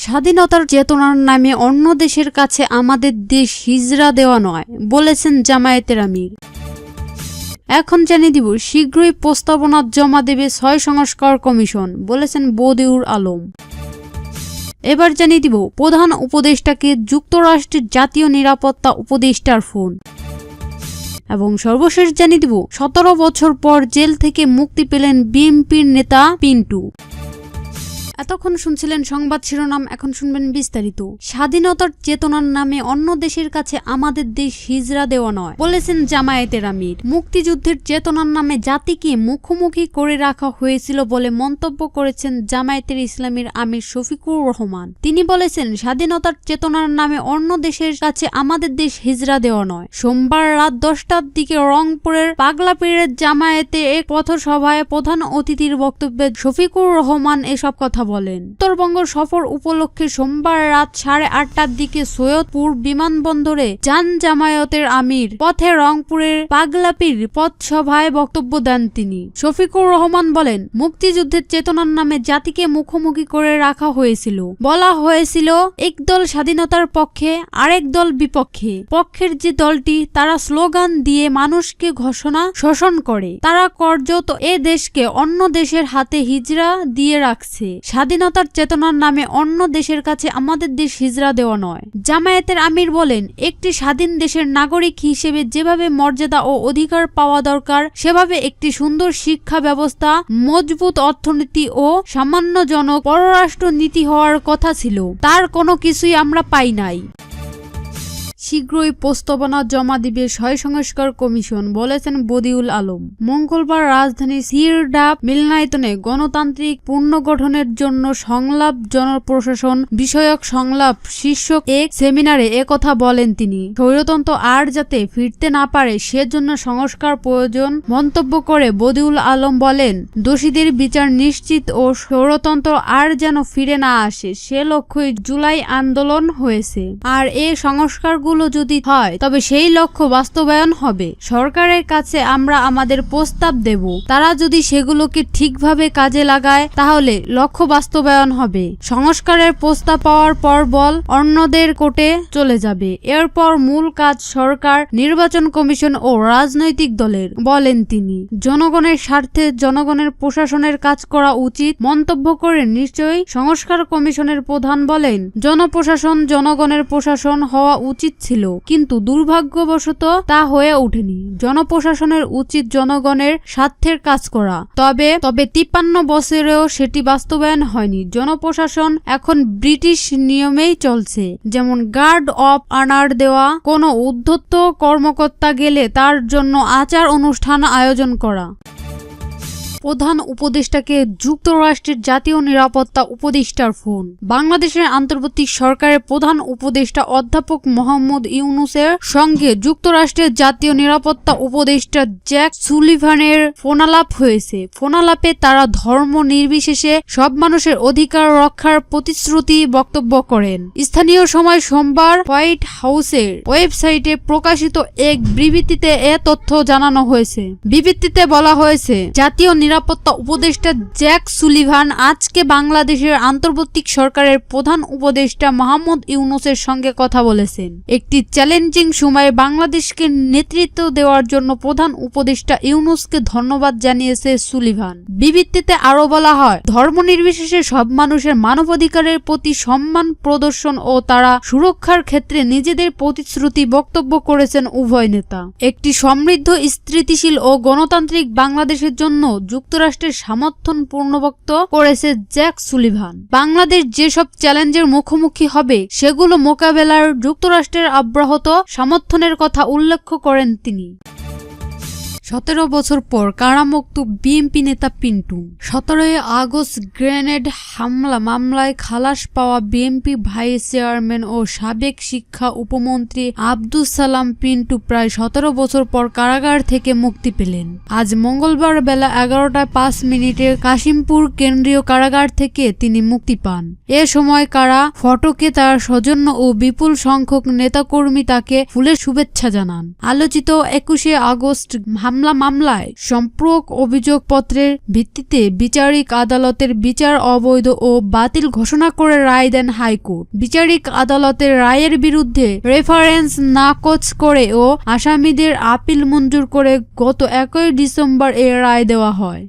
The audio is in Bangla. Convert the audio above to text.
স্বাধীনতার চেতনার নামে অন্য দেশের কাছে আমাদের দেশ হিজরা দেওয়া নয়, বলেছেন জামায়াতের আমির। এখন জানিয়ে দিব, শীঘ্রই প্রস্তাবনা জমা দেবে ৬ সংস্কার কমিশন, বলেছেন বদিউল আলম। এবার জানিয়ে দিব, প্রধান উপদেষ্টাকে যুক্তরাষ্ট্রের জাতীয় নিরাপত্তা উপদেষ্টার ফোন। এবং সর্বশেষ জানিয়ে দিব, ১৭ বছর পর জেল থেকে মুক্তি পেলেন বিএনপির নেতা পিন্টু। এতক্ষণ শুনছিলেন সংবাদ শিরোনাম, এখন শুনবেন বিস্তারিত। স্বাধীনতার চেতনার নামে অন্য দেশের কাছে আমাদের দেশ হিজরা দেওয়া নয়, বলেছেন জামায়াতের আমির। মুক্তিযুদ্ধের চেতনার নামে জাতিকে মুখোমুখি করে রাখা হয়েছিল বলে মন্তব্য করেছেন জামায়াতের ইসলামীর আমির শফিকুর রহমান। তিনি বলেছেন, স্বাধীনতার চেতনার নামে অন্য দেশের কাছে আমাদের দেশ হিজরা দেওয়া নয়। সোমবার রাত 10টার দিকে রংপুরের পাগলাপীরের জামায়াতে এক পথসভায় প্রধান অতিথির বক্তব্যে শফিকুর রহমান এসব কথা বলেন। উত্তরবঙ্গ সফর উপলক্ষে সোমবার রাত 8:30টার দিকে সৈয়দপুর বিমানবন্দরে যান জামায়াতের আমির। পথে রংপুরের পাগলাপীর পথসভায় বক্তব্য দেন তিনি। শফিকুর রহমান বলেন, মুক্তিযুদ্ধের চেতনার নামে জাতিকে মুখোমুখি করে রাখা হয়েছিল। বলা হয়েছিল একদল স্বাধীনতার পক্ষে, আরেক দল বিপক্ষে। পক্ষের যে দলটি, তারা স্লোগান দিয়ে মানুষকে ঘোষণা শোষণ করে। তারা কার্যত এ দেশকে অন্য দেশের হাতে হিজরা দিয়ে রাখছে। স্বাধীনতার চেতনার নামে অন্য দেশের কাছে আমাদের দেশ হিজরা দেওয়া নয়। জামায়াতের আমির বলেন, একটি স্বাধীন দেশের নাগরিক হিসেবে যেভাবে মর্যাদা ও অধিকার পাওয়া দরকার, সেভাবে একটি সুন্দর শিক্ষা ব্যবস্থা, মজবুত অর্থনীতি ও সামান্যজনক পররাষ্ট্র নীতি হওয়ার কথা ছিল। তার কোনো কিছুই আমরা পাই নাই। শীঘ্রই প্রস্তাবনা জমা দিবে ৬ সংস্কার কমিশন, বলেছেন বদিউল আলম। মঙ্গলবার রাজধানীর সিরডাপ মিলনায়তনে গণতান্ত্রিক পুনর্গঠনের জন্য সংলাপ জনপ্রশাসন বিষয়ক সংলাপ শীর্ষক এক সেমিনারে একথা বলেন তিনি। স্বৈরতন্ত্র আর যাতে ফিরতে না পারে সেজন্য সংস্কার প্রয়োজন মন্তব্য করে বদিউল আলম বলেন, দোষীদের বিচার নিশ্চিত ও স্বৈরতন্ত্র আর যেন ফিরে না আসে, সে লক্ষ্যই জুলাই আন্দোলন হয়েছে। আর এ সংস্কারগুলো যদি হয়, তবে সেই লক্ষ্য বাস্তবায়ন হবে। সরকারের কাছে আমরা আমাদের প্রস্তাব দেব, তারা যদি সেগুলোকে ঠিকভাবে কাজে লাগায়, তাহলে লক্ষ্য বাস্তবায়ন হবে। সংস্কারের প্রস্তাব পাওয়ার পর বল অন্যদের কোর্টে চলে যাবে। এরপর মূল কাজ সরকার, নির্বাচন কমিশন ও রাজনৈতিক দলের, বলেন তিনি। জনগণের স্বার্থে জনগণের প্রশাসনের কাজ করা উচিত মন্তব্য করে নিশ্চয়ই সংস্কার কমিশনের প্রধান বলেন, জনপ্রশাসন জনগণের প্রশাসন হওয়া উচিত ছিল, কিন্তু দুর্ভাগ্যবশত তা হয়ে ওঠেনি। জনপ্রশাসনের উচিত জনগণের স্বার্থের কাজ করা। তবে 53 বছরেও সেটি বাস্তবায়ন হয়নি। জনপ্রশাসন এখন ব্রিটিশ নিয়মেই চলছে, যেমন গার্ড অফ অনার দেওয়া, কোনো উদ্ধত কর্মকর্তা গেলে তার জন্য আচার অনুষ্ঠান আয়োজন করা। প্রধান উপদেষ্টাকে যুক্তরাষ্ট্রের জাতীয় নিরাপত্তা উপদেষ্টার ফোন। বাংলাদেশের অন্তর্বর্তী সরকারের প্রধান উপদেষ্টা অধ্যাপক মোহাম্মদ ইউনূসের সঙ্গে যুক্তরাষ্ট্রের জাতীয় নিরাপত্তা উপদেষ্টা জ্যাক সুলিভানের ফোনালাপ হয়েছে। ফোনালাপে তারা ধর্ম নির্বিশেষে সব মানুষের অধিকার রক্ষার প্রতিশ্রুতি বক্তব্য করেন। স্থানীয় সময় সোমবার হোয়াইট হাউসের ওয়েবসাইটে প্রকাশিত এক বিবৃতিতে এ তথ্য জানানো হয়েছে। বিবৃতিতে বলা হয়েছে, জাতীয় নিরাপত্তা উপদেষ্টা জ্যাক সুলিভান আজকে বাংলাদেশের অন্তর্বর্তী সরকারের প্রধান উপদেষ্টা মোহাম্মদ ইউনূসের সঙ্গে কথা বলেছেন। একটি চ্যালেঞ্জিং সময়ে বাংলাদেশকে নেতৃত্ব দেওয়ার জন্য প্রধান উপদেষ্টা ইউনূসকে ধন্যবাদ জানিয়েছে সুলিভান। বিবৃতিতে আরো বলা হয়, ধর্ম নির্বিশেষে সব মানুষের মানবাধিকারের প্রতি সম্মান প্রদর্শন ও তারা সুরক্ষার ক্ষেত্রে নিজেদের প্রতিশ্রুতি বক্তব্য করেছেন উভয় নেতা। একটি সমৃদ্ধ, স্থিতিশীল ও গণতান্ত্রিক বাংলাদেশের জন্য যুক্তরাষ্ট্রের সমর্থন পূর্ণবক্ত করেছে জ্যাক সুলিভান। বাংলাদেশ যেসব চ্যালেঞ্জের মুখোমুখি হবে, সেগুলো মোকাবেলার যুক্তরাষ্ট্রের অব্যাহত সমর্থনের কথা উল্লেখ করেন তিনি। 17 বছর পর কারামুক্ত বিএনপি নেতা পিন্টু। 17 আগস্ট গ্রেনেড হামলা মামলায় খালাস পাওয়া বিএনপি ভাইস চেয়ারম্যান ও সাবেক শিক্ষা উপমন্ত্রী আব্দুস সালাম পিন্টু প্রায় 17 বছর পর কারাগার থেকে মুক্তি পেলেন। আজ মঙ্গলবার বেলা 11:05 কাশিমপুর কেন্দ্রীয় কারাগার থেকে তিনি মুক্তি পান। এ সময় কারা ফটকে তার সৌজন্য ও বিপুল সংখ্যক নেতাকর্মী তাকে ফুলের শুভেচ্ছা জানান। আলোচিত 21 আগস্ট হামলা মামলায় সম্পূরক অভিযোগপত্রের ভিত্তিতে বিচারিক আদালতের বিচার অবৈধ ও বাতিল ঘোষণা করে রায় দেন হাইকোর্ট। বিচারিক আদালতের রায়ের বিরুদ্ধে রেফারেন্স নাকচ করে ও আসামিদের আপিল মঞ্জুর করে গত 1 ডিসেম্বর এ রায় দেওয়া হয়।